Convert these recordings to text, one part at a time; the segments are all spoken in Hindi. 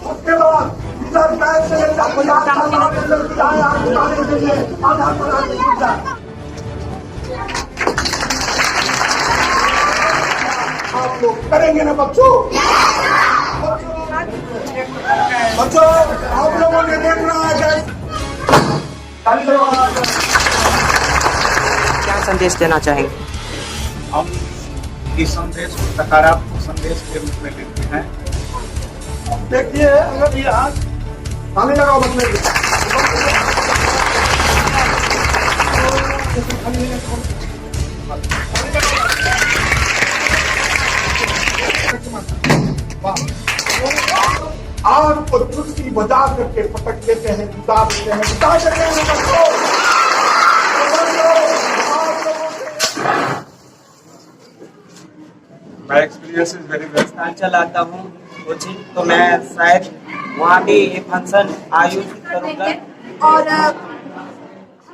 उसके बाद इधर पैर से लेकर आप लोग करेंगे ना बच्चों? बच्चों आप लोगों ने देखना है क्या संदेश देना चाहेंगे? हम इस संदेश को सकारात्मक संदेश के रूप में लेते हैं। देखिए अगर ये हाथ आने लगाओ बचने के आग को चुटकी बजा करके पटक देते हैं, बुता देते हैं, बुता देते हैं। My experience is very best. चलाता हूँ कोचिंग, तो मैं शायद वहाँ भी ये फंक्शन आयोजित करूँगा। और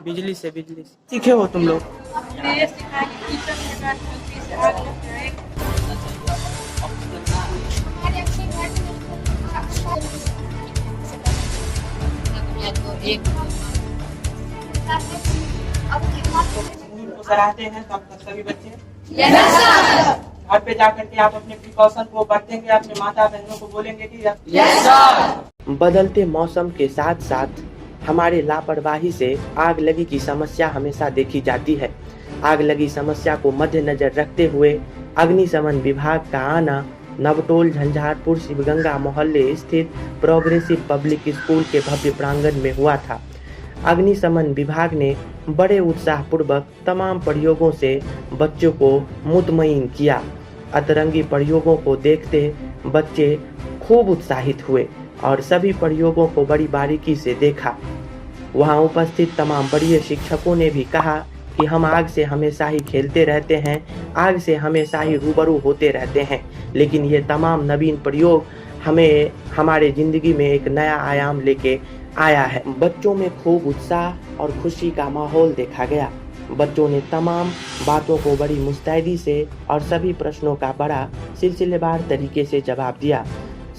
बिजली से सीखे हो तुम लोग? ये सिखा कि टीचर के साथ गलती से आग लग जाए। कराते हैं सभी बच्चे। घर पे जाकर के आप अपने प्रिकॉशन को बरतेंगे, अपने माता बहनों को बोलेंगे कि यस सर। बदलते मौसम के साथ साथ हमारे लापरवाही से आग लगी की समस्या हमेशा देखी जाती है। आग लगी समस्या को मद्देनजर रखते हुए अग्निशमन विभाग का आना नवटोल झंझारपुर शिवगंगा मोहल्ले स्थित प्रोग्रेसिव पब्लिक स्कूल के भव्य प्रांगण में हुआ था। अग्निशमन विभाग ने बड़े उत्साह पूर्वक तमाम प्रयोगों से बच्चों को मुतमईन किया। अतरंगी प्रयोगों को देखते बच्चे खूब उत्साहित हुए और सभी प्रयोगों को बड़ी बारीकी से देखा। वहां उपस्थित तमाम बड़े शिक्षकों ने भी कहा कि हम आग से हमेशा ही खेलते रहते हैं, आग से हमेशा ही रूबरू होते रहते हैं, लेकिन ये तमाम नवीन प्रयोग हमें हमारे ज़िंदगी में एक नया आयाम लेके आया है। बच्चों में खूब उत्साह और खुशी का माहौल देखा गया। बच्चों ने तमाम बातों को बड़ी मुस्तैदी से और सभी प्रश्नों का बड़ा सिलसिलेवार तरीके से जवाब दिया।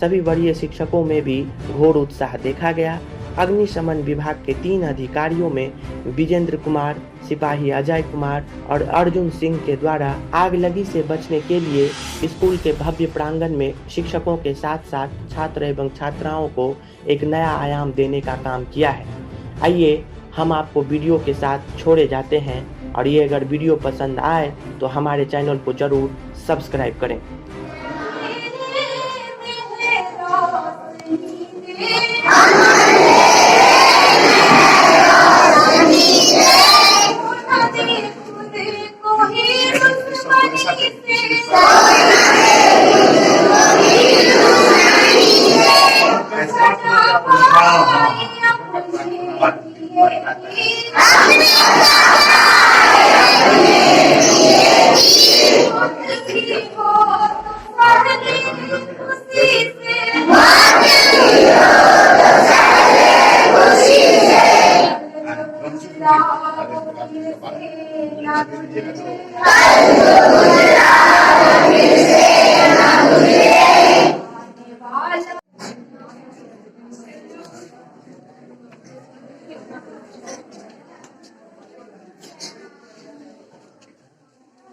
सभी वरीय शिक्षकों में भी घोर उत्साह देखा गया। अग्निशमन विभाग के 3 अधिकारियों में विजेंद्र कुमार, सिपाही अजय कुमार और अर्जुन सिंह के द्वारा आग लगी से बचने के लिए स्कूल के भव्य प्रांगण में शिक्षकों के साथ साथ छात्र एवं छात्राओं को एक नया आयाम देने का काम किया है। आइए हम आपको वीडियो के साथ छोड़े जाते हैं और ये अगर वीडियो पसंद आए तो हमारे चैनल को जरूर सब्सक्राइब करें।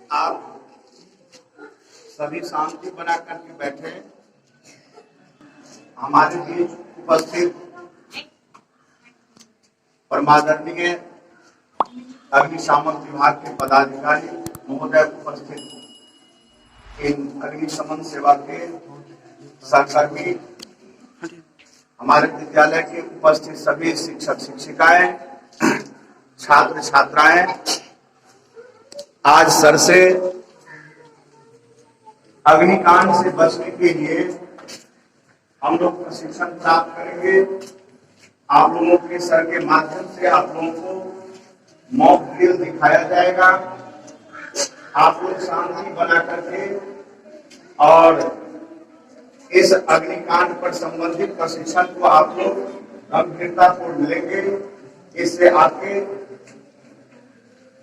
आप सभी शांति बना करके बैठे। हमारे बीच उपस्थित परमादरणीय अग्निशमन विभाग के पदाधिकारी महोदय, उपस्थित इन अग्निशमन सेवा के सहकर्मी, हमारे विद्यालय के उपस्थित सभी शिक्षक शिक्षिकाएं, छात्र छात्राएं, आज सर से अग्निकांड से बचने के लिए हम लोग प्रशिक्षण प्राप्त करेंगे। आप लोगों के सर के माध्यम से आप लोगों को मॉक ड्रिल दिखाया जाएगा। आप लोग शांति बना करके और इस अग्निकांड पर संबंधित प्रशिक्षण को आप लोग गंभीरतापूर्वक लेंगे। इससे आपके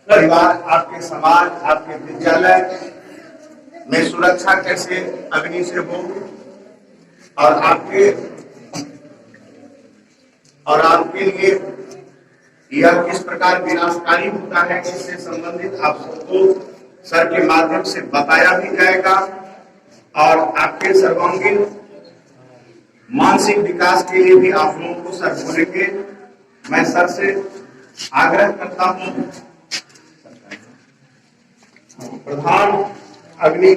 परिवार, आपके समाज, आपके विद्यालय में सुरक्षा कैसे अग्नि से हो और आपके और आपके लिए यह किस प्रकार विनाशकारी होता है इससे संबंधित आप सबको सर के माध्यम से बताया भी जाएगा और आपके सर्वांगीण मानसिक विकास के लिए भी आप लोगों को सर बोलेंगे। मैं सर से आग्रह करता हूं, प्रधान अग्नि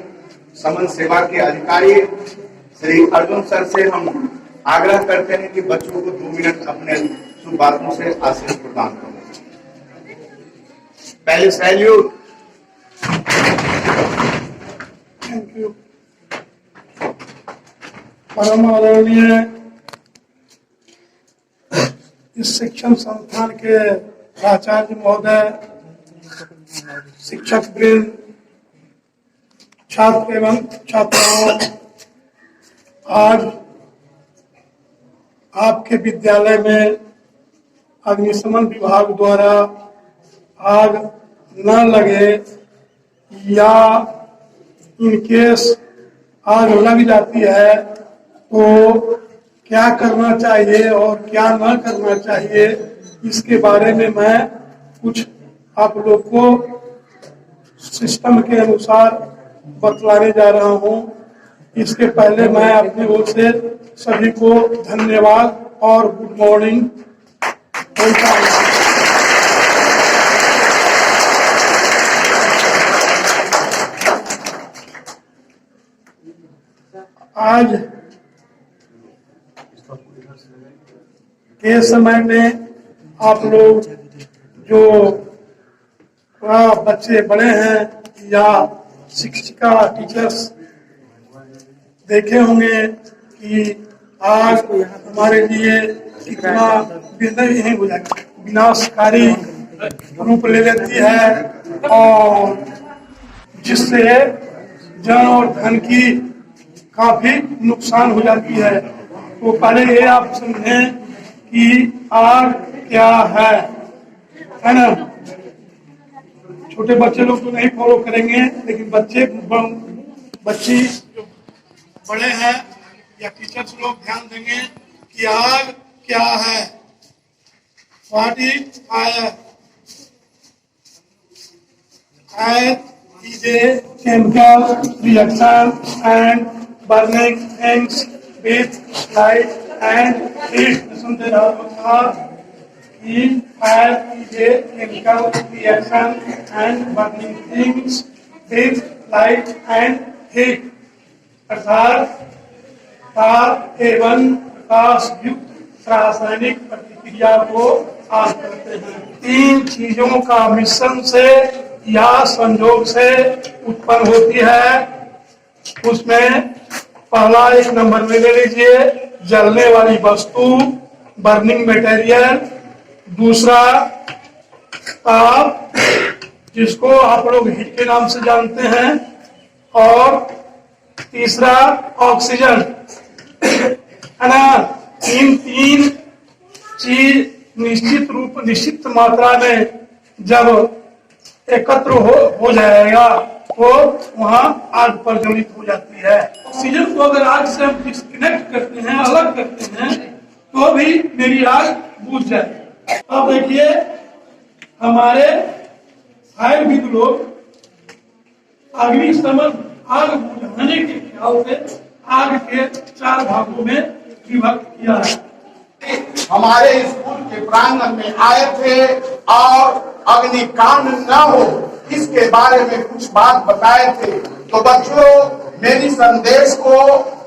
शमन सेवा के अधिकारी श्री अर्जुन सर से हम आग्रह करते हैं कि बच्चों को 2 मिनट अपने शुभ बातों से आशीष प्रदान करें। पहले सैल्यूट। Thank you. परम आदरणीय इस शिक्षण संस्थान के प्राचार्य महोदय, शिक्षक वृंद, छात्र एवं छात्राओं, आज आपके विद्यालय में अग्निशमन विभाग द्वारा आग न लगे या इनकेस आग लग जाती है तो क्या करना चाहिए और क्या न करना चाहिए, इसके बारे में मैं कुछ आप लोग को सिस्टम के अनुसार बतलाने जा रहा हूं। इसके पहले मैं अपनी ओर से सभी को धन्यवाद और गुड मॉर्निंग बोलता हूं। आज के समय में आप लोग जो बच्चे बड़े हैं या शिक्षिका टीचर्स देखे होंगे कि आज हमारे लिए कितना विनाशकारी रूप ले लेती है और जिससे जन और धन की काफी नुकसान हो जाती है। तो पहले ये आप समझें कि आग क्या है ना। छोटे बच्चे लोग तो नहीं फॉलो करेंगे, लेकिन बच्ची जो बड़े हैं या टीचर्स लोग ध्यान देंगे कि आग क्या है। What is fire? Fire is a chemical reaction and burning things with light and heat. Fire is a chemical reaction and burning things with light and heat. अर्थात ताप एवं प्रकाश युक्त रासायनिक प्रतिक्रिया को आग कहते हैं। 3 चीजों का मिश्रण से या संयोग से उत्पन्न होती है। उसमें पहला 1 नंबर में ले लीजिए जलने वाली वस्तु, बर्निंग मटेरियल। दूसरा ताप, जिसको आप लोग हीट के नाम से जानते हैं। और तीसरा ऑक्सीजन, है ना। इन 3 चीज निश्चित मात्रा में जब एकत्र हो जाएगा तो वहां आग प्रज्वलित हो जाती है। ऑक्सीजन को अगर आग से हम डिस्कनेक्ट करते हैं, अलग करते हैं, तो भी मेरी आग बुझ जाए। अब देखिए हमारे फायरविद लोग अग्निशमन आग बुझाने के ख्याल से आग के 4 भागों में विभक्त किया है। हमारे स्कूल के प्रांगण में आए थे और अग्निकांड न हो इसके बारे में कुछ बात बताए थे। तो बच्चों, मेरी संदेश को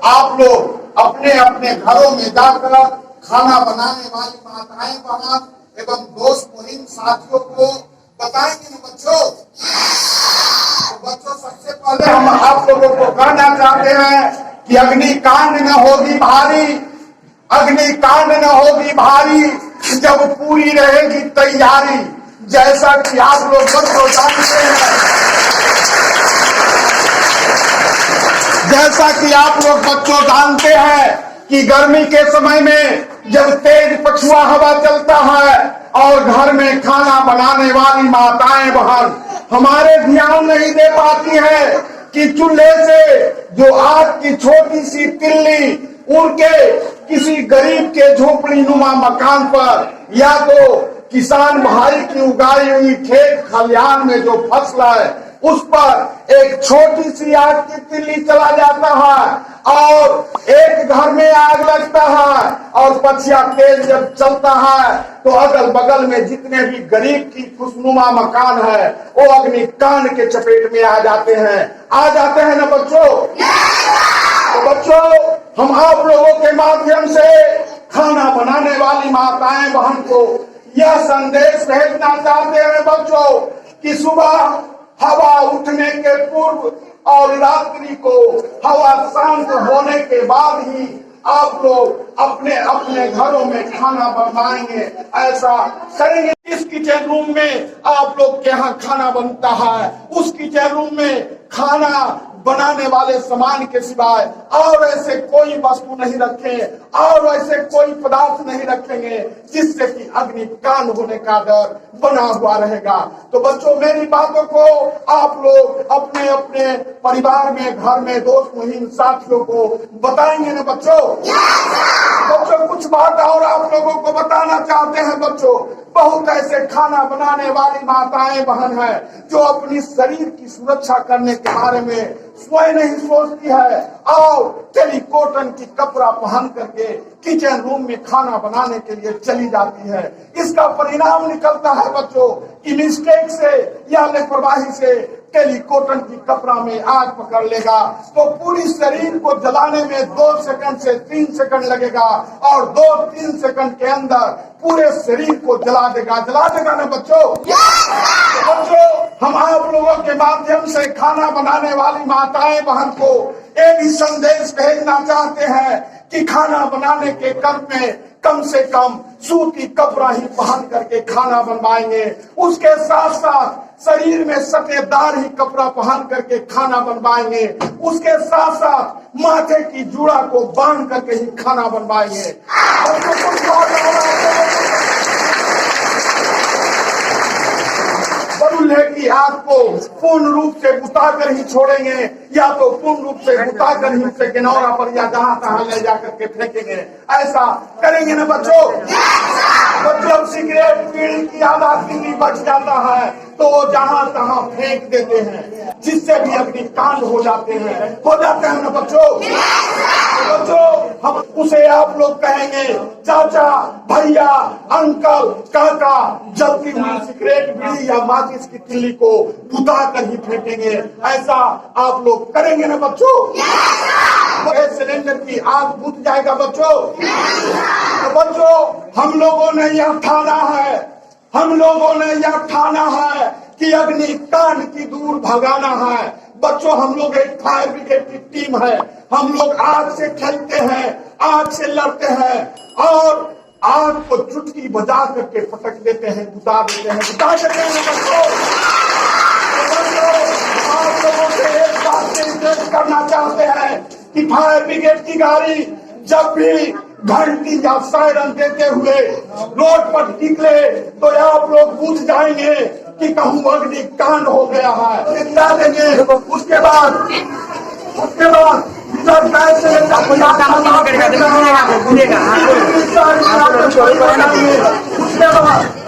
आप लोग अपने अपने घरों में जाकर खाना बनाने वाली माताएं बहन एवं दोस्त मुहिम साथियों को बताएंगे ना बच्चों। तो बच्चों, सबसे पहले हम आप लोगों को कहना चाहते हैं कि अग्निकांड न होगी भारी, अग्निकांड न होगी भारी जब पूरी रहेगी तैयारी। जैसा कि आप लोग बच्चों जानते हैं, जैसा कि आप लोग बच्चों जानते हैं कि गर्मी के समय में जब तेज पछुआ हवा चलता है और घर में खाना बनाने वाली माताएं बहन हमारे ध्यान नहीं दे पाती है कि चूल्हे से जो आग की छोटी सी तिल्ली उड़ के किसी गरीब के झोपड़ी नुमा मकान पर या तो किसान भाई की उगाई हुई खेत खलिहान में जो फसल है उस पर एक छोटी सी आग की तिल्ली चला जाता है और एक घर में आग लगता है और पछिया तेल जब चलता है तो अगल बगल में जितने भी गरीब की खुशनुमा मकान है वो अग्निकांड के चपेट में आ जाते हैं ना बच्चों। तो बच्चों, हम आप लोगों के माध्यम से खाना बनाने वाली माताएं बहन को यह संदेश भेजना चाहते हैं बच्चों कि सुबह हवा उठने के पूर्व और रात्रि को हवा शांत होने के बाद ही आप लोग अपने अपने घरों में खाना बनवाएंगे। ऐसा करेंगे। इस किचन रूम में आप लोग के यहाँ खाना बनता है, उस किचन रूम में खाना बनाने वाले सामान के सिवाय और ऐसे कोई वस्तु नहीं रखें और ऐसे कोई पदार्थ नहीं रखेंगे जिससे कि अग्निकांड होने का डर बना हुआ रहेगा। तो बच्चों, मेरी बातों को आप लोग अपने अपने परिवार में, घर में, दोस्त मुहिम साथियों को बताएंगे ना बच्चों। बच्चों, कुछ बात और आप लोगों को बताना चाहते हैं बच्चों। बहुत ऐसे खाना बनाने वाली माताएं बहन है जो अपनी शरीर की सुरक्षा करने के बारे में स्वयं नहीं सोचती है और टेलीकॉटन की कपड़ा पहन करके किचन रूम में खाना बनाने के लिए चली जाती है। इसका परिणाम निकलता है बच्चों कि मिस्टेक से या लापरवाही से टेलीकॉटन की कपड़ा में आग पकड़ लेगा तो पूरी शरीर को जलाने में 2 सेकंड से 3 सेकंड लगेगा और 2-3 सेकंड के अंदर पूरे शरीर को जला देगा ना बच्चों। बच्चों, हम आप लोगों के माध्यम से खाना बनाने वाली माताएं बहन को ये भी संदेश भेजना चाहते हैं कि खाना बनाने के क्रम में कम से कम सूती कपड़ा ही पहन करके खाना बनवाएंगे। उसके साथ साथ शरीर में सटेदार ही कपड़ा पहन करके खाना बनवाएंगे। उसके साथ साथ माथे की जुड़ा को बांध करके ही खाना बनवाएंगे। चूल्हे की आग को पूर्ण रूप से बुताकर ही छोड़ेंगे या तो पूर्ण रूप से बुताकर ही उसे किनारा पर या जहां तहां ले जाकर के फेंकेंगे। ऐसा करेंगे ना बच्चों। जब सिगरेट बीड़ी की आधा तिल्ली बच जाता है तो जहां तहां फेंक देते हैं जिससे भी अग्निकांड हो जाते हैं ना बच्चों। हम उसे आप लोग कहेंगे चाचा, भैया, अंकल, काका, जलती हुई सिगरेट बीड़ी या माचिस की तिल्ली को बुता कर ही फेंकेंगे। ऐसा आप लोग करेंगे ना बच्चों। गैस सिलेंडर की आग बुझ जाएगा बच्चों। तो बच्चों, हम लोगों ने यह ठाना है कि अग्निकांड की दूर भगाना है। बच्चों, हम लोग एक फायर ब्रिगेड की टीम है। हम लोग आग से खेलते हैं, आग से लड़ते हैं और आग को चुटकी बजा करके पटक देते हैं, बुता देते हैं बच्चों। आप लोगों से एक बात से रिक्वेस्ट करना चाहते हैं कि फायर ब्रिगेड की गाड़ी जब भी घंटी या सायरन देते हुए रोड पर निकले तो आप लोग बुझ जाएंगे कि कहूँ अग्निकांड हो गया है। निपटा देंगे। उसके बाद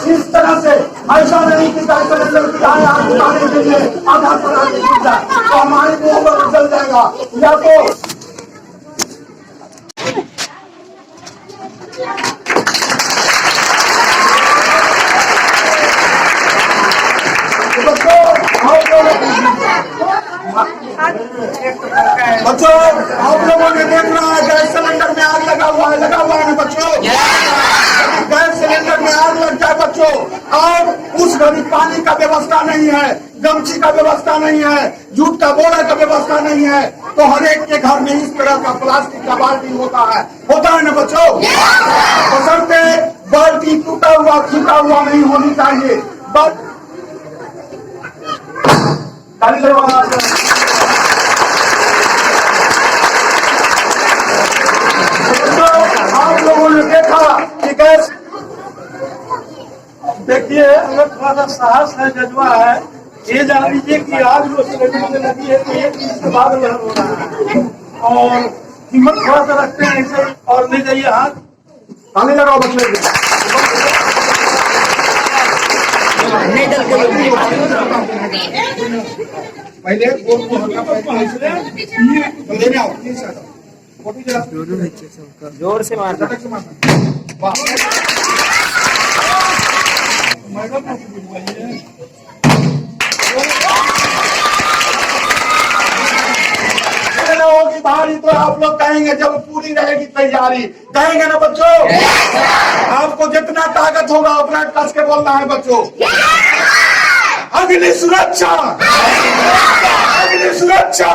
इस तरह से ऐसा नहीं कि आधा तो हमारे मुंह पर चल जाएगा या तो बच्चों, आप लोगों ने देखना है गैस सिलेंडर में आग लगा हुआ है ना बच्चों। गैस सिलेंडर में आग लग जाए बच्चों और उस घड़ी पानी का व्यवस्था नहीं है, गमछी का व्यवस्था नहीं है, जूट का बोरा का व्यवस्था नहीं है तो हर एक के घर में इस तरह का प्लास्टिक का बाल्टी होता है ना बच्चों। बशर्ते बाल्टी टूटा हुआ फूटा हुआ नहीं होनी चाहिए। आप लोगों ने देखा कि गैस, देखिए अगर थोड़ा सा साहस है, जज्बा है, ये जान लीजिए कि आग जो सिलेंडर में लगी है तो एक चीज के बाद हो रहा है और हिम्मत थोड़ा सा रखते हैं ऐसे और ले जाइए हाथ। ताली लगाओ बचने के पहले लेने आओ जोर से मारना। मैडम को बुलवाइए। होगी भारी तो आप लोग कहेंगे जब पूरी रहेगी तैयारी, कहेंगे ना बच्चों? आपको जितना ताकत होगा उतना कस के बोलना है बच्चों। अग्नि सुरक्षा, अग्नि सुरक्षा,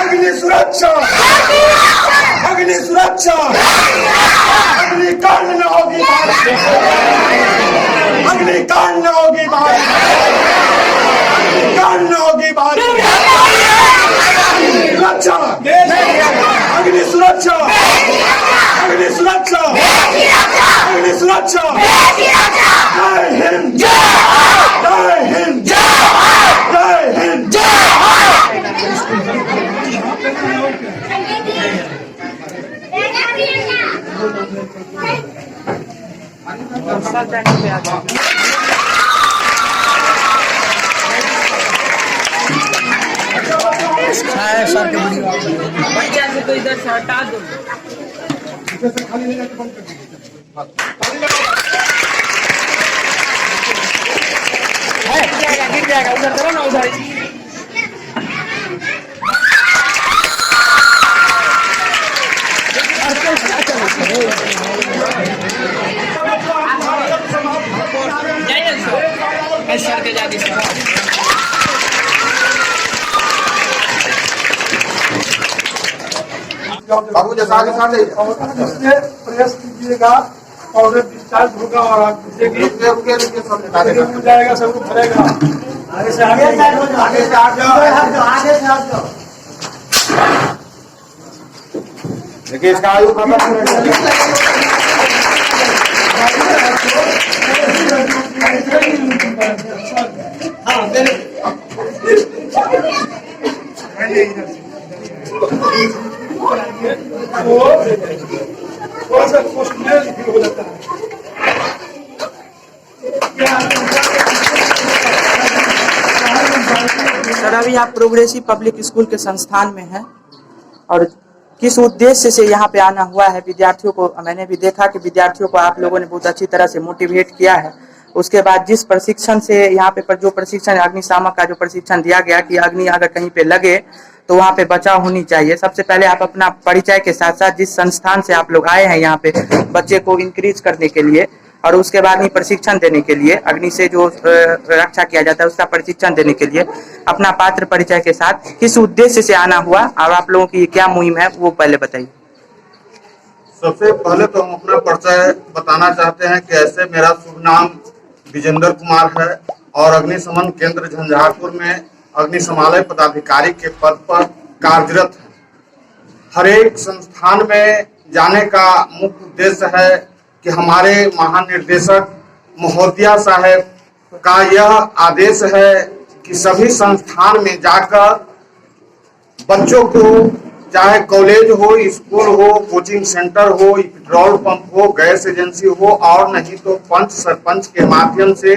अग्नि सुरक्षा, अग्नि सुरक्षा, अग्निकांड न होगी भारी, अग्निकांड न होगी भारी, अग्निकांड न होगी भारी। सुरक्षा, अग्नि सुरक्षा, अग्नि सुरक्षा, अग्नि सुरक्षा। जय हिंद, जय हिंद, जय हिंद। सर के बच्चा से तो इधर से हटा दो। खाली नहीं बंद कर दीजिए। गिर जाएगा उधर करो ना उधर। सर के जाके बाबू जैसा आगे साथ इससे प्रेस कीजिएगा और डिस्चार्ज होगा और आप हो जाएगा, सब भरेगा। आगे से आगे आगे से आ जाओ, आगे से आ जाओ। देखिए इसका आयु थोड़ा सा कोशिश हो जाता है। सर अभी आप प्रोग्रेसिव पब्लिक स्कूल के संस्थान में हैं और किस उद्देश्य से यहाँ पे आना हुआ है? विद्यार्थियों को मैंने भी देखा कि विद्यार्थियों को आप लोगों ने बहुत अच्छी तरह से मोटिवेट किया है। उसके बाद जिस प्रशिक्षण से यहाँ पे जो प्रशिक्षण अग्निशामक का जो प्रशिक्षण दिया गया कि अग्नि अगर कहीं पे लगे तो वहाँ पे बचाव होनी चाहिए। सबसे पहले आप अपना परिचय के साथ साथ जिस संस्थान से आप लोग आए हैं यहाँ पे बच्चे को इंक्रीज करने के लिए और उसके बाद ही प्रशिक्षण देने के लिए अग्नि से जो रक्षा किया जाता है उसका प्रशिक्षण देने के लिए अपना पात्र परिचय के साथ किस उद्देश्य से आना हुआ और आप लोगों की क्या मुहिम है वो पहले बताइए। सबसे पहले तो हम अपना परिचय बताना चाहते हैं कि ऐसे मेरा शुभ नाम विजेंद्र कुमार है और अग्निशमन केंद्र झंझारपुर में अग्निशमालय पदाधिकारी के पद पर कार्यरत है। हर एक संस्थान में जाने का मुख्य उद्देश्य है कि हमारे महानिर्देशक महोदया साहब का यह आदेश है कि सभी संस्थान में जाकर बच्चों को चाहे कॉलेज हो, स्कूल हो, कोचिंग सेंटर हो, पेट्रोल पंप हो, गैस एजेंसी हो और नहीं तो पंच सरपंच के माध्यम से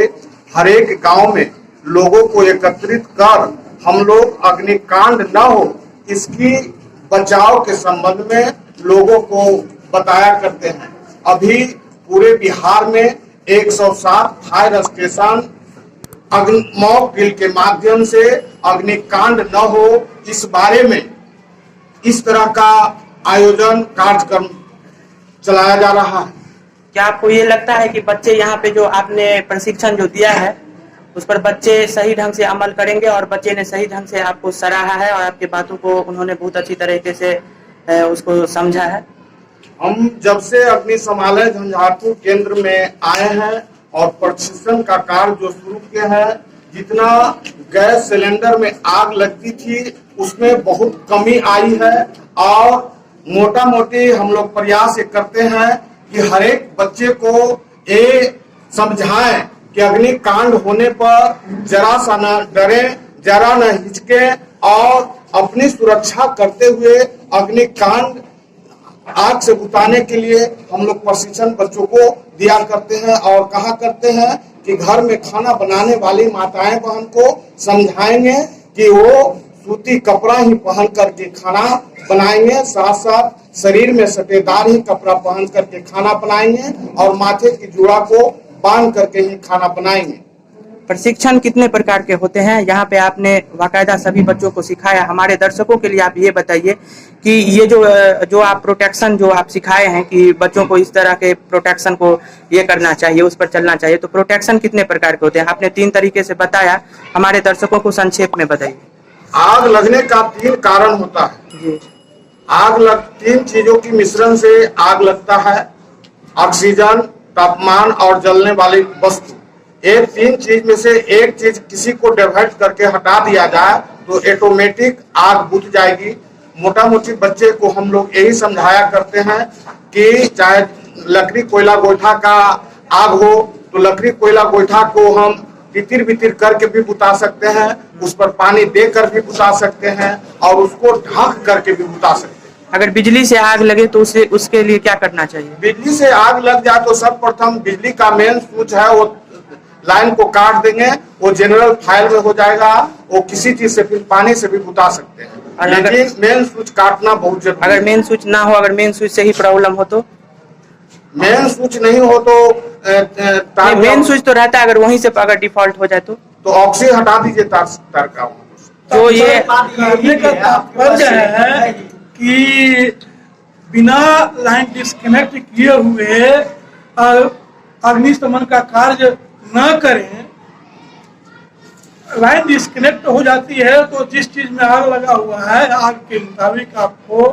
हर एक गांव में लोगों को एकत्रित कर हम लोग अग्निकांड न हो इसकी बचाव के संबंध में लोगों को बताया करते हैं। अभी पूरे बिहार में 107 फायर स्टेशन मॉक ड्रिल के माध्यम से अग्निकांड न हो इस बारे में इस तरह का आयोजन कार्यक्रम चलाया जा रहा है। क्या आपको ये लगता है कि बच्चे यहाँ पे जो आपने प्रशिक्षण जो दिया है उस पर बच्चे सही ढंग से अमल करेंगे और बच्चे ने सही ढंग से आपको सराहा है और आपके बातों को उन्होंने बहुत अच्छी तरीके से उसको समझा है? हम जब से अग्निशमालय झंझारपुर केंद्र में आए हैं और प्रशिक्षण का कार्य जो शुरू किया है, जितना गैस सिलेंडर में आग लगती थी उसमें बहुत कमी आई है और मोटा मोटी हम लोग प्रयास ये करते हैं कि हर एक बच्चे को ये समझाएं कि अग्निकांड होने पर जरा सा न डरे, जरा न हिचके और अपनी सुरक्षा करते हुए अग्निकांड आग से बुताने के लिए हम लोग प्रशिक्षण बच्चों को दिया करते हैं। और कहा करते हैं कि घर में खाना बनाने वाली माताएं बहन को समझाएंगे कि वो सूती कपड़ा ही पहन करके खाना बनाएंगे, साथ साथ शरीर में सटेदार ही कपड़ा पहन करके खाना बनाएंगे और माथे की जुड़ा को बांध करके ही खाना बनाएंगे। प्रशिक्षण कितने प्रकार के होते हैं? यहाँ पे आपने बाकायदा सभी बच्चों को सिखाया। हमारे दर्शकों के लिए आप ये बताइए कि ये जो आप प्रोटेक्शन जो आप सिखाए हैं कि बच्चों को इस तरह के प्रोटेक्शन को ये करना चाहिए, उस पर चलना चाहिए, तो प्रोटेक्शन कितने प्रकार के होते हैं? आपने 3 तरीके से बताया, हमारे दर्शकों को संक्षेप में बताइए। आग लगने का 3 कारण होता है जी। 3 चीजों की मिश्रण से आग लगता है, ऑक्सीजन, तापमान और जलने वाली वस्तु। एक 3 चीज में से एक चीज किसी को डाइवर्ट करके हटा दिया जाए तो ऑटोमेटिक आग बुझ जाएगी। मोटा मोटी बच्चे को हम लोग यही समझाया करते हैं कि चाहे लकड़ी कोयला गोईठा का आग हो तो लकड़ी कोयला गोईठा को हम तितिर बितिर करके भी बुता सकते हैं, उस पर पानी देकर भी बुता सकते हैं और उसको ढक करके भी बुता सकते हैं। अगर बिजली से आग लगे तो उसके लिए क्या करना चाहिए? बिजली से आग लग जाए तो सर्वप्रथम बिजली का मेन स्विच है वो लाइन को काट देंगे, वो जनरल फायर में हो जाएगा। वो किसी चीज से फिर पानी से भी बुता सकते हैं, लेकिन मेन स्विच काटना बहुत जरूरी है। अगर मेन स्विच ना हो, अगर मेन स्विच से ही प्रॉब्लम हो तो? मेन स्विच नहीं हो तो मेन स्विच तो रहता है, अगर वहीं से अगर डिफॉल्ट हो जाए तो ऑक्सी हटा दीजिए तार का। तो ये करने का तात्पर्य है कि बिना लाइन डिस्कनेक्ट किए हुए अग्निशमन का कार्य न करें। लाइन डिस्कनेक्ट हो जाती है तो जिस चीज में आग लगा हुआ है आग के मुताबिक आपको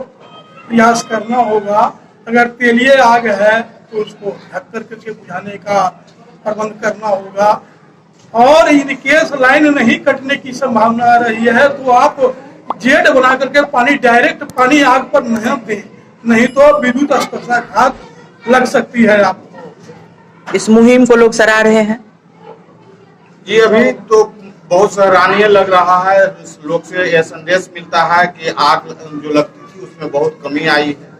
प्रयास करना होगा। अगर तेलीय आग है तो उसको ढक करके बुझाने का प्रबंध करना होगा। और इन केस लाइन नहीं कटने की संभावना आ रही है तो आप जेड बना करके डायरेक्ट पानी आग पर नहीं दें, नहीं तो विद्युत स्पर्शाघात लग सकती है आपको। इस मुहिम को लोग सराह रहे हैं जी। अभी तो बहुत सराहनीय लग रहा है। लोग से यह संदेश मिलता है कि आग जो लगती थी उसमें बहुत कमी आई है।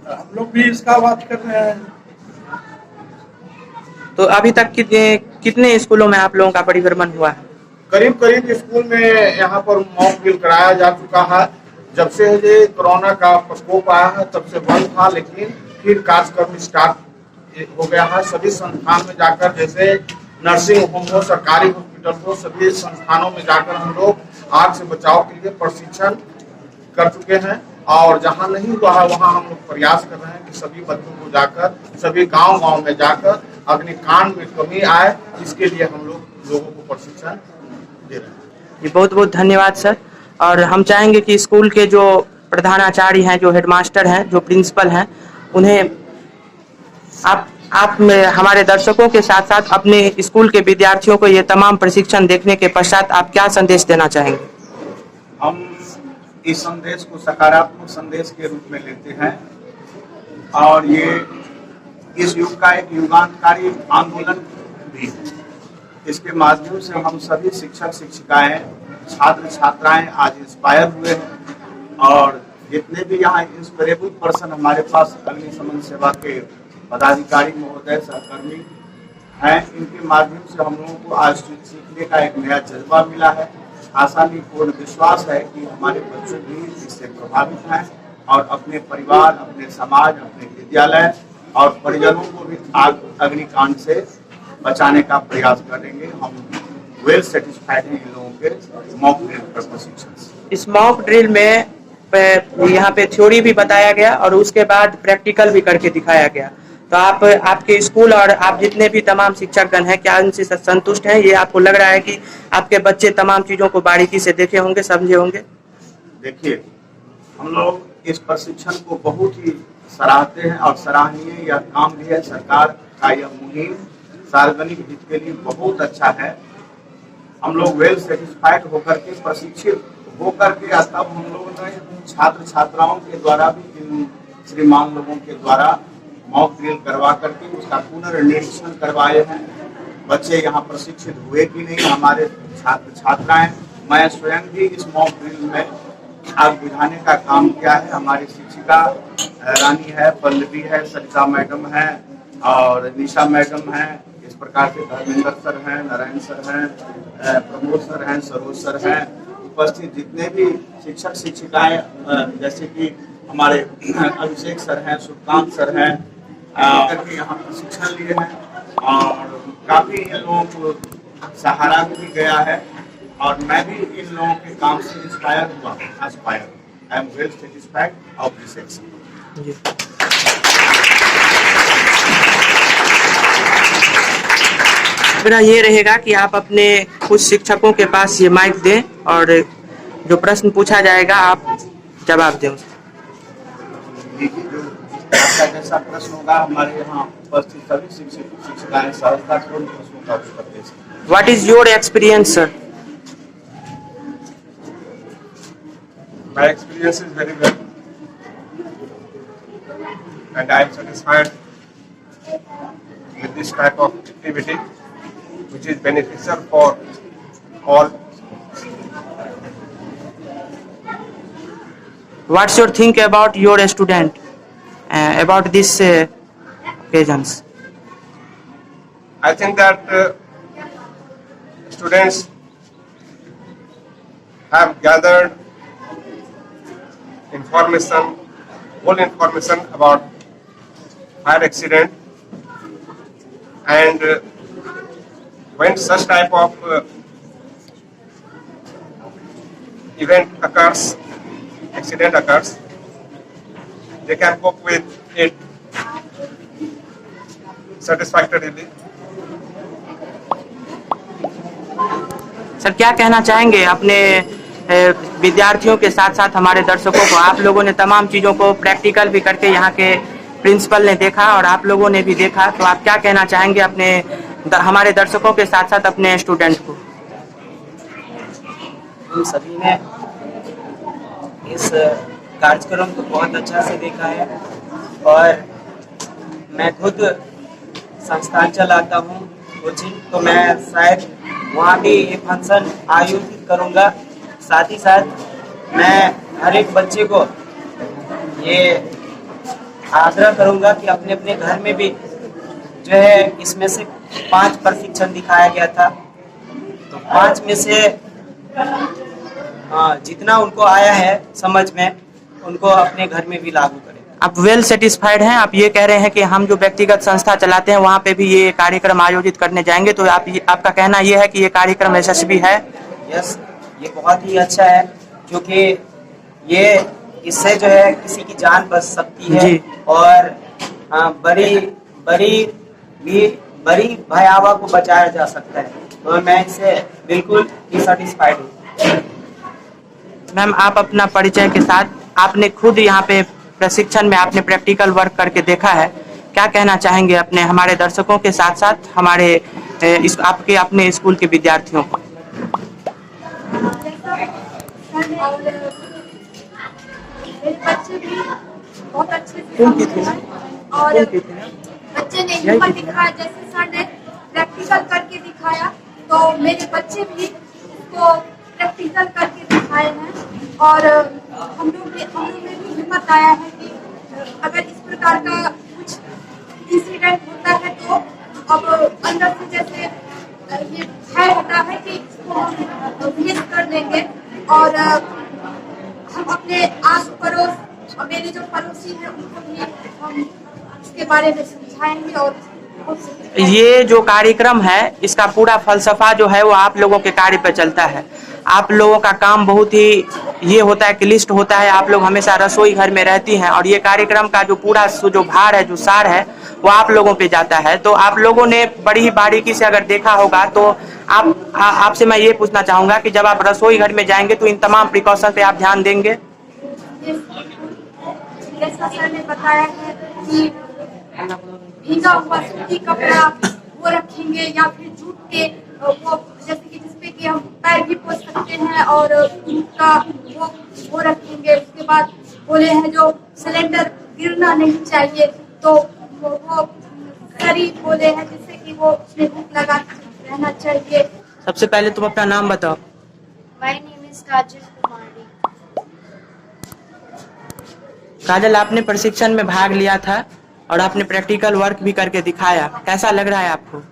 हम लोग भी इसका बात कर रहे हैं। तो अभी तक कितने स्कूलों में आप लोगों का परिभ्रमण हुआ है? करीब स्कूल में यहाँ पर मॉक ड्रिल कराया जा चुका है। जब से ये कोरोना का प्रकोप आया है तब से बंद था, लेकिन फिर कार्यक्रम स्टार्ट हो गया है। सभी संस्थान में जाकर, जैसे नर्सिंग होम हो, सरकारी हॉस्पिटल हो, सभी संस्थानों में जाकर हम लोग आग से बचाव के लिए प्रशिक्षण कर चुके हैं। और जहाँ नहीं हुआ है वहाँ हम लोग प्रयास कर रहे हैं कि सभी बच्चों को जाकर, सभी गांव में जाकर अग्निकांड में कमी आए, इसके लिए हम लोगों को प्रशिक्षण दे रहे हैं। बहुत बहुत धन्यवाद सर। और हम चाहेंगे कि स्कूल के जो प्रधानाचार्य हैं, जो हेडमास्टर हैं, जो प्रिंसिपल हैं, उन्हें आप में हमारे दर्शकों के साथ साथ अपने स्कूल के विद्यार्थियों को ये तमाम प्रशिक्षण देखने के पश्चात आप क्या संदेश देना चाहेंगे? हम इस संदेश को सकारात्मक संदेश के रूप में लेते हैं और ये इस युग का एक युगांतकारी आंदोलन भी है। इसके माध्यम से हम सभी शिक्षक शिक्षिकाएं, छात्र छात्राएं आज इंस्पायर हुए हैं और जितने भी यहाँ इंस्पिरेबल पर्सन हमारे पास अग्निशमन सेवा के पदाधिकारी महोदय सहकर्मी हैं, इनके माध्यम से हम लोगों को आज सीखने का एक नया जज्बा मिला है। आशा नहीं पूर्ण विश्वास है कि हमारे बच्चे भी इससे प्रभावित हैं और अपने परिवार, अपने समाज, अपने विद्यालय और परिजनों को भी आग अग्निकांड से बचाने का प्रयास करेंगे। हम वेल सेटिस्फाइड हैं इन लोगों के मॉक ड्रिल पर प्रशिक्षण से। इस मॉक ड्रिल में यहाँ पे थ्योरी भी बताया गया और उसके बाद प्रैक्टिकल भी करके दिखाया गया। तो आपके स्कूल और आप जितने भी तमाम शिक्षकगण हैं, क्या उनसे संतुष्ट हैं? ये आपको लग रहा है कि आपके बच्चे तमाम चीजों को बारीकी से देखे होंगे, समझे होंगे? देखिए, हम लोग इस प्रशिक्षण को बहुत ही सराहते हैं और सराहनीय यह काम भी है। सरकार का यह मुहिम सार्वजनिक हित के लिए बहुत अच्छा है। हम लोग वेल सेटिस्फाइड होकर के, प्रशिक्षित होकर के, तब हम लोगों ने छात्र छात्राओं के द्वारा भी इन श्रीमान लोगों के द्वारा मॉक ड्रिल करवा करके उसका पुनर्निरीक्षण करवाए हैं। बच्चे यहाँ प्रशिक्षित हुए कि नहीं, हमारे छात्र छात्राएं मैं स्वयं भी इस मॉक ड्रिल में आग बुझाने का काम किया है। हमारी शिक्षिका रानी है, पल्लवी है, सरिता मैडम है और निशा मैडम है। इस प्रकार से धर्मेंद्र सर हैं, नारायण सर हैं, प्रमोद सर हैं, सरोज सर हैं। उपस्थित जितने भी शिक्षक शिक्षिकाएं जैसे कि हमारे अभिषेक सर हैं, सुकांत सर हैं, करके यहाँ प्रशिक्षण लिए हैं और काफी इन लोगों को सहारा भी गया है और मैं भी इन लोगों के काम से इंस्पायर हुआ। I am well satisfied of this action. मेरा ये रहेगा कि आप अपने कुछ शिक्षकों के पास ये माइक दें और जो प्रश्न पूछा जाएगा आप जवाब दें। देखिए, जो आपका जैसा प्रश्न होगा हमारे यहाँ उपस्थित सभी शिक्षक शिक्षिकाएं सहजतापूर्ण प्रश्नों का उत्तर दे सकते हैं। What is your experience sir? My experience is very well and I am satisfied with this type of activity which is beneficial for all. What's your think about your student about this occasions? I think that students have gathered information, whole information about fire accident, and when such type of event occurs, accident occurs, they can cope with it satisfactorily. Sir क्या कहना चाहेंगे अपने विद्यार्थियों के साथ साथ हमारे दर्शकों को? आप लोगों ने तमाम चीज़ों को प्रैक्टिकल भी करके यहाँ के प्रिंसिपल ने देखा और आप लोगों ने भी देखा, तो आप क्या कहना चाहेंगे अपने हमारे दर्शकों के साथ साथ अपने स्टूडेंट को? हम सभी ने इस कार्यक्रम को बहुत अच्छा से देखा है और मैं खुद संस्थान चलाता हूँ कोचिंग, तो मैं शायद वहाँ भी ये फंक्शन आयोजित करूँगा। साथ ही साथ मैं हर एक बच्चे को ये आग्रह करूँगा कि अपने अपने घर में भी जो है, इसमें से 5 प्रशिक्षण दिखाया गया था, तो 5 में से जितना उनको आया है समझ में, उनको अपने घर में भी लागू करें। आप वेल सेटिस्फाइड हैं? आप ये कह रहे हैं कि हम जो व्यक्तिगत संस्था चलाते हैं वहाँ पे भी ये कार्यक्रम आयोजित करने जाएंगे, तो आपका कहना ये है कि ये कार्यक्रम यशस्वी है? यस, ये बहुत ही अच्छा है क्योंकि ये इससे जो है किसी की जान बच सकती है और बड़ी भयावह को बचाया जा सकता है, तो मैं इससे बिल्कुल सेटिस्फाइड हूँ। मैम, आप अपना परिचय के साथ, आपने खुद यहाँ पे प्रशिक्षण में आपने प्रैक्टिकल वर्क करके देखा है, क्या कहना चाहेंगे अपने हमारे दर्शकों के साथ साथ हमारे आपके अपने स्कूल के विद्यार्थियों को? मेरे बच्चे भी बहुत अच्छे से और बच्चे ने हिम्मत दिखाया, जैसे सर ने प्रैक्टिकल करके दिखाया तो मेरे बच्चे भी उसको प्रैक्टिकल करके दिखाए हैं और हम लोग में भी हिम्मत आया है कि अगर इस प्रकार का कुछ इंसिडेंट होता है तो अब अंदर से जैसे ये भय होता है कि इसको हम फेस कर लेंगे और हम अपने आस पड़ोस और मेरे जो पड़ोसी हैं उनको भी हम इसके बारे में समझाएंगे। और ये जो कार्यक्रम है इसका पूरा फलसफा जो है वो आप लोगों के कार्य पे चलता है। आप लोगों का काम बहुत ही ये होता है कि लिस्ट होता है, आप लोग हमेशा रसोई घर में रहती हैं और ये कार्यक्रम का जो पूरा जो भार है, जो सार है, वो आप लोगों पे जाता है। तो आप लोगों ने बड़ी ही बारीकी से अगर देखा होगा तो आपसे मैं ये पूछना चाहूंगा कि जब आप रसोई घर में जाएंगे तो इन तमाम प्रिकॉशन पे आप ध्यान देंगे? जैसा सर ने बताया है कि भीगा हुआ सूती कपड़ा वो रखेंगे या फिर जूट के वो जैसे कि जिसपे कि हम पैर भी पोंछ सकते हैं और का वो रखेंगे। उसके बाद बोले हैं जो सिलेंडर गिरना नहीं चाहिए तो वो करीब बोले हैं जिससे कि वो उसमें भूख लगा रहना चाहिए। सबसे पहले तुम अपना नाम बताओ। My name is Kajal Kumari. काजल, आपने प्रशिक्षण में भाग लिया था और आपने प्रैक्टिकल वर्क भी करके दिखाया, कैसा लग रहा है आपको?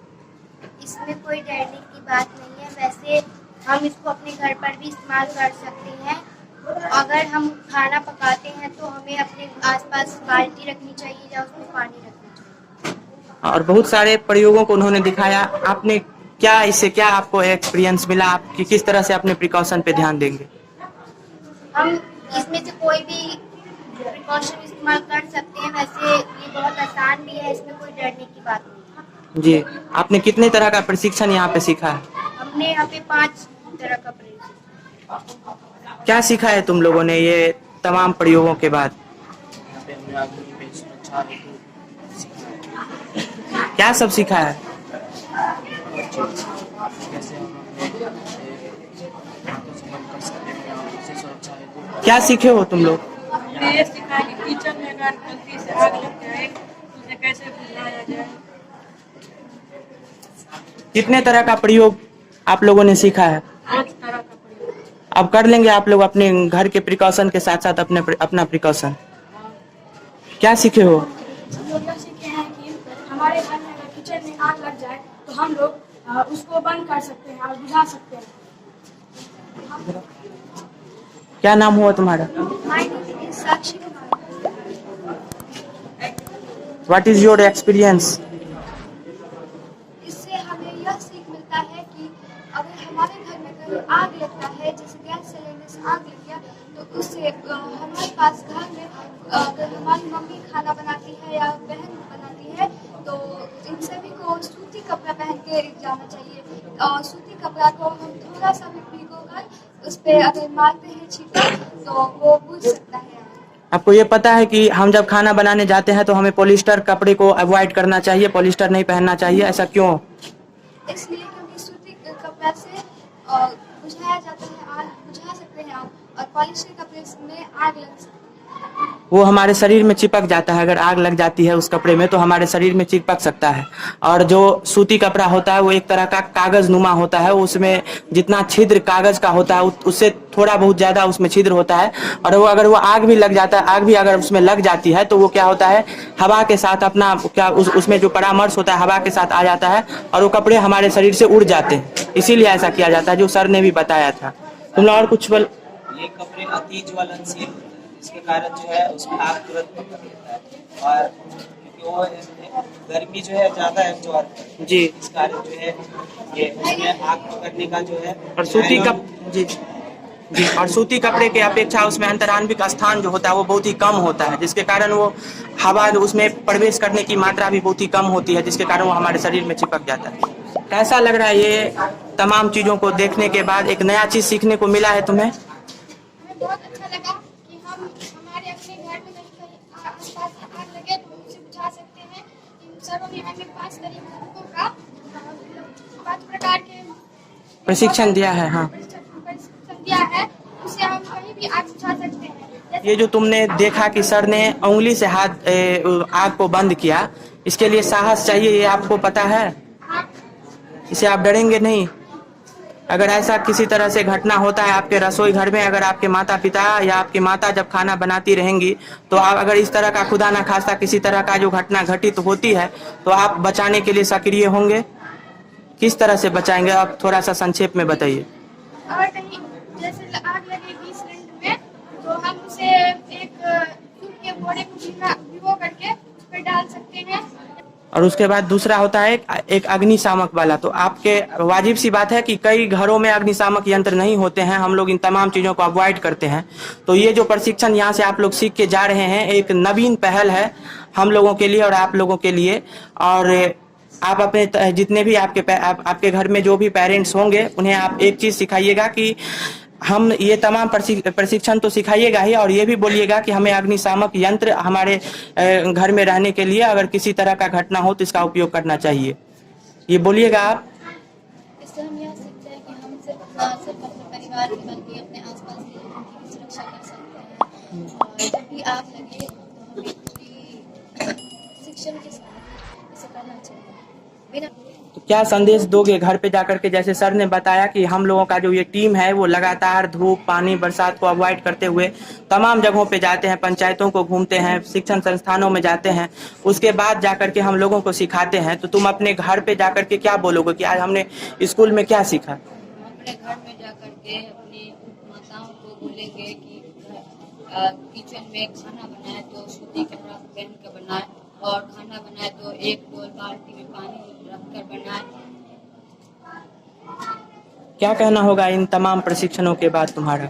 इसमें कोई डरने की बात नहीं है। वैसे हम इसको अपने घर पर भी इस्तेमाल कर सकते हैं। अगर हम खाना पकाते हैं तो हमें अपने आसपास बाल्टी रखनी चाहिए या उसमें पानी रखना चाहिए। और बहुत सारे प्रयोगों को उन्होंने दिखाया, आपने क्या इससे क्या आपको एक्सपीरियंस मिला, आप किस तरह से अपने प्रिकॉशन पे ध्यान देंगे? हम इसमें से कोई भी प्रिकॉशन इस्तेमाल कर सकते हैं। वैसे ये बहुत आसान भी है, इसमें कोई डरने की बात नहीं है। जी, आपने कितने तरह का प्रशिक्षण यहाँ पे सीखा है? हमने यहाँ पे 5 तरह का प्रशिक्षण। क्या सीखा है तुम लोगों ने ये तमाम प्रयोगों के बाद? क्या सब सीखा है? क्या सीखे हो तुम लोग? हमने ये सीखा है कि किचन में अगर गलती से आग लग जाए तो उसे कैसे बुझाया जाए। कितने तरह का प्रयोग आप लोगों ने सीखा है? 5 तरह का प्रयोग। अब कर लेंगे आप लोग अपने घर के प्रिकॉशन के साथ साथ अपना प्रिकॉशन। क्या सीखे हो? हम लोग यह सीखे हैं कि हमारे घर में अगर किचन में आग लग जाए तो हम लोग उसको बंद कर सकते हैं और बुझा सकते हैं। क्या नाम हुआ तुम्हारा? My name is Sakshi Kumari. What is your experience? इससे हमें यह सीख मिलता है कि अगर हमारे घर में कहीं आग लगता है, जैसे गैस सिलेंडर से आग लग गया, तो उससे हमारे पास घर में अगर हमारी मम्मी खाना बनाती है या बहन बनाती है तो इन सभी को सूती कपड़ा पहन के जाना चाहिए। और सूती कपड़ा को हम थोड़ा सा भी भिगोकर उस पर अगर मारते हैं छींटा तो वो बुझ सकता है। आपको ये पता है कि हम जब खाना बनाने जाते हैं तो हमें पॉलिस्टर कपड़े को अवॉइड करना चाहिए, पॉलिस्टर नहीं पहनना चाहिए, ऐसा क्यों? इसलिए क्योंकि सूती कपड़ा से बुझाया जाता है, आग बुझा सकते हैं आप, और पॉलिस्टर कपड़े में आग लग सकती है। वो हमारे शरीर में चिपक जाता है, अगर आग लग जाती है उस कपड़े में तो हमारे शरीर में चिपक सकता है। और जो सूती कपड़ा होता है वो एक तरह का कागज नुमा होता है, उसमें जितना छिद्र कागज का होता है उससे थोड़ा बहुत ज्यादा उसमें छिद्र होता है। और वो अगर वो आग भी लग जाता है, आग भी अगर उसमें लग जाती है तो वो क्या होता है, हवा के साथ अपना क्या उसमें जो परामर्श होता है हवा के साथ आ जाता है और वो कपड़े हमारे शरीर से उड़ जाते हैं। इसीलिए ऐसा किया जाता है, जो सर ने भी बताया था। तुम लोग और कुछ बोल? ये कपड़े अति ज्वलनशील होते हैं, इसके कारण जो है उसमें आग तुरंत पकड़ लेता है। और क्योंकि वो गर्मी जो है ज्यादा एब्जॉर्ब करता है, जी, इस कारण जो है ये उसमें आग पकड़ने का जो है और सूती कपड़े के अपेक्षा उसमें अंतरान्विक स्थान जो होता है वो बहुत ही कम होता है, जिसके कारण वो हवा उसमें प्रवेश करने की मात्रा भी बहुत ही कम होती है, जिसके कारण वो हमारे शरीर में चिपक जाता है। कैसा लग रहा है ये तमाम चीजों को देखने के बाद? एक नया चीज सीखने को मिला है तुम्हें? हमें बहुत अच्छा लगा कि हम हमारे अपने घर में कहीं आसपास आग लगे तो उसे बुझा सकते हैं। इन सरों ने हमें 5 तरीकों का 5 प्रकार के प्रशिक्षण दिया है। हाँ, प्रशिक्षण दिया है, उससे हम कहीं भी आग बुझा सकते हैं। ये जो तुमने देखा कि सर ने उंगली से आग को बंद किया, इसके लिए साहस चाहिए, ये आपको पता है? इसे आप डरेंगे नहीं? अगर ऐसा किसी तरह से घटना होता है आपके रसोई घर में, अगर आपके माता पिता या आपकी माता जब खाना बनाती रहेंगी तो आप अगर इस तरह का खुदा ना खास्ता किसी तरह का जो घटना घटित होती है तो आप बचाने के लिए सक्रिय होंगे? किस तरह से बचाएंगे आप थोड़ा सा संक्षेप में बताइए। अगर कहीं जैसे आग लगेगी सिलेंडर में तो हम उसे एक सूट के बोरे को भिगो करके उस पर डाल सकते हैं। और उसके बाद दूसरा होता है एक अग्निशामक वाला। तो आपके वाजिब सी बात है कि कई घरों में अग्निशामक यंत्र नहीं होते हैं, हम लोग इन तमाम चीजों को अवॉइड करते हैं। तो ये जो प्रशिक्षण यहाँ से आप लोग सीख के जा रहे हैं एक नवीन पहल है हम लोगों के लिए और आप लोगों के लिए। और आप अपने जितने भी आपके घर में जो भी पेरेंट्स होंगे उन्हें आप एक चीज सिखाइएगा कि हम ये तमाम प्रशिक्षण तो सिखाइएगा ही, और ये भी बोलिएगा कि हमें अग्निशामक यंत्र हमारे घर में रहने के लिए अगर किसी तरह का घटना हो तो इसका उपयोग करना चाहिए। ये बोलिएगा आप। इससे हम यह सीखते हैं कि हम सिर्फ अपने परिवार की बल्कि अपने आसपास के लोगों की भी सुरक्षा कर सकते हैं। और जब भी आग लगे तो हमें पूरी शिक्षण के साथ इसे करना चाहिए। बिना तो क्या संदेश दोगे घर पे जाकर के? जैसे सर ने बताया कि हम लोगों का जो ये टीम है वो लगातार धूप, पानी, बरसात को अवॉइड करते हुए तमाम जगहों पे जाते हैं, पंचायतों को घूमते हैं, शिक्षण संस्थानों में जाते हैं, उसके बाद जाकर के हम लोगों को सिखाते हैं। तो तुम अपने घर पे जाकर के क्या बोलोगे कि आज हमने स्कूल में क्या सीखा? अपने घर में जाकर के अपनी माताओं को बोलेंगे कि किचन में खाना बनाए तो सूती कपड़ा पहन कर बनाए, और खाना बनाए तो एक डोल बाल्टी में पानी रखकर बनाए। क्या कहना होगा इन तमाम प्रशिक्षणों के बाद तुम्हारा?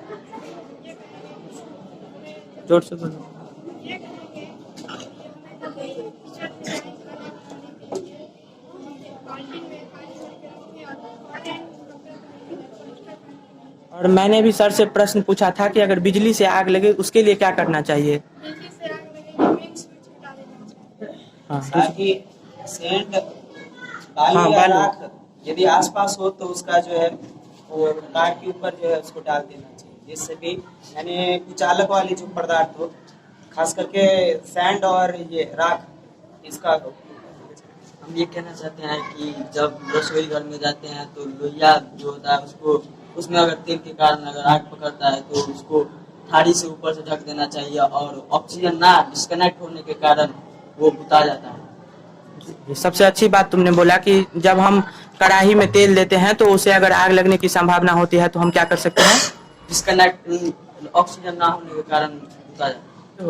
जोर से बोलो। और मैंने भी सर से प्रश्न पूछा था कि अगर बिजली से आग लगे उसके लिए क्या करना चाहिए? हाँ, ताकि सेंट बाली हाँ, या बालू। राख यदि आसपास हो तो उसका जो है वो कार के ऊपर जो है उसको डाल देना चाहिए, जिससे भी यानी कुचालक वाली जो पदार्थ हो, खास करके सैंड और ये राख, इसका हम ये कहना चाहते हैं कि जब रसोई घर में जाते हैं तो लोहिया जो होता है उसको, उसमें अगर तेल के कारण अगर आग पकड़ता है तो उसको थाली से ऊपर से ढक देना चाहिए, और ऑक्सीजन ना डिस्कनेक्ट होने के कारण वो बुता जाता है। सबसे अच्छी बात तुमने बोला कि जब हम कढ़ाई में तेल देते हैं तो उसे अगर आग लगने की संभावना होती है तो हम क्या कर सकते हैं? डिस्कनेक्ट, ऑक्सीजन ना होने के कारण बुता जाता है।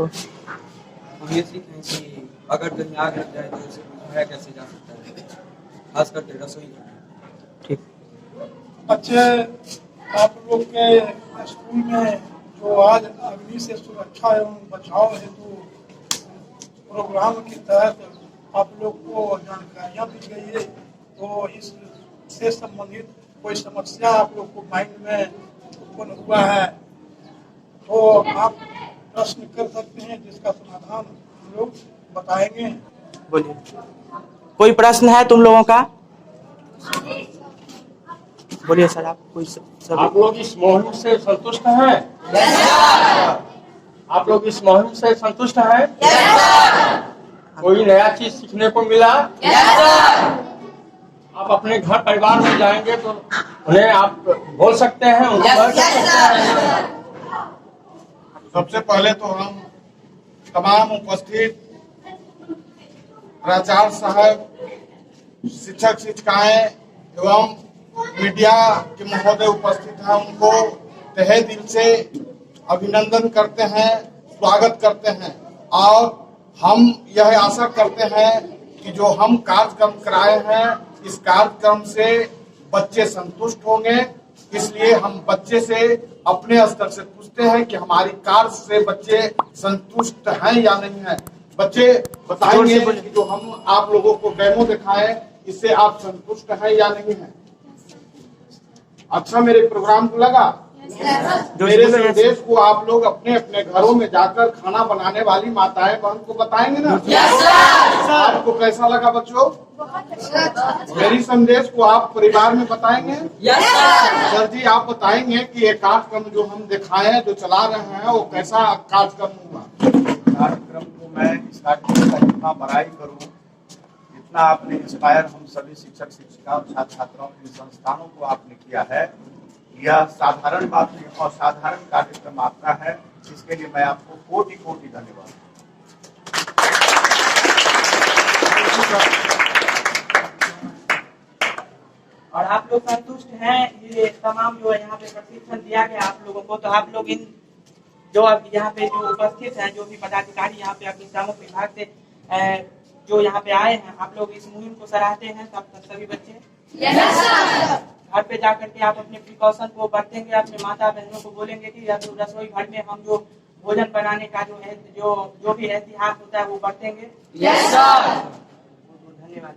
हम ये सीखें कि अगर कहीं आग लग जाए तो उसे बुझाया कैसे जा सकता है, खास करके रसोई घर। ठीक। बच्चे, आप लोग के स्कूल में जो आज अग्नि से सुरक्षा एवं बचाव हेतु प्रोग्राम के तहत आप लोग को जानकारियाँ दी गई है, तो इससे संबंधित कोई समस्या आप लोग को माइंड में उत्पन्न हुआ है तो आप प्रश्न कर सकते हैं, जिसका समाधान हम लोग बताएंगे। बोलिए, कोई प्रश्न है तुम लोगों का? बोलिए सर, आप कोई सब? आप लोग इस मुहिम से संतुष्ट हैं? आप लोग इस मुहिम से संतुष्ट हैं? कोई नया चीज सीखने को मिला? आप अपने घर परिवार में जाएंगे तो उन्हें आप बोल सकते हैं, सबसे पहले तो हम तमाम उपस्थित प्राचार्य साहब, शिक्षक शिक्षिकाएं एवं मीडिया के महोदय उपस्थित हैं, उनको तहे दिल से अभिनंदन करते हैं, स्वागत करते हैं। और हम यह आशा करते हैं कि जो हम कार्यक्रम कराए हैं इस कार्यक्रम से बच्चे संतुष्ट होंगे। इसलिए हम बच्चे से अपने स्तर से पूछते हैं कि हमारी कार्य से बच्चे संतुष्ट हैं या नहीं है। बच्चे बताएंगे कि जो हम आप लोगों को डेमो दिखाए इससे आप संतुष्ट हैं या नहीं है। अच्छा मेरे प्रोग्राम को लगा? मेरे संदेश को आप लोग अपने अपने घरों में जाकर खाना बनाने वाली माताएं बहन को बताएंगे ना? आपको कैसा लगा बच्चों? मेरी संदेश को आप परिवार में बताएंगे? सर जी आप बताएंगे कि ये कार्यक्रम जो हम दिखाए जो चला रहे हैं वो कैसा कार्यक्रम हुआ? कार्यक्रम को मैं इस कार्यक्रम का जितना बड़ाई करूं, जितना आपने इंस्पायर हम सभी शिक्षक शिक्षिकाओं छात्र छात्राओं के संस्थानों को आपने किया है, यह साधारण बात नहीं और साधारण कार्यक्रम आपका है। इसके लिए मैं आपको कोटि कोटि धन्यवाद। और आप लोग संतुष्ट हैं? ये तमाम जो यहाँ पे प्रशिक्षण दिया गया आप लोगों को, तो आप लोग इन जो अब यहाँ पे जो उपस्थित हैं, जो भी पदाधिकारी यहाँ पे अग्निशामक विभाग से जो यहाँ पे आए हैं, आप लोग इस मुहिम को सराहते हैं सभी बच्चे? घर पे जाकर के आप अपने प्रिकॉशन को बरतेंगे, अपने माता बहनों को बोलेंगे कि रसोई घर में हम जो भोजन बनाने का जो भी एहतियात होता है वो बरतेंगे? धन्यवाद।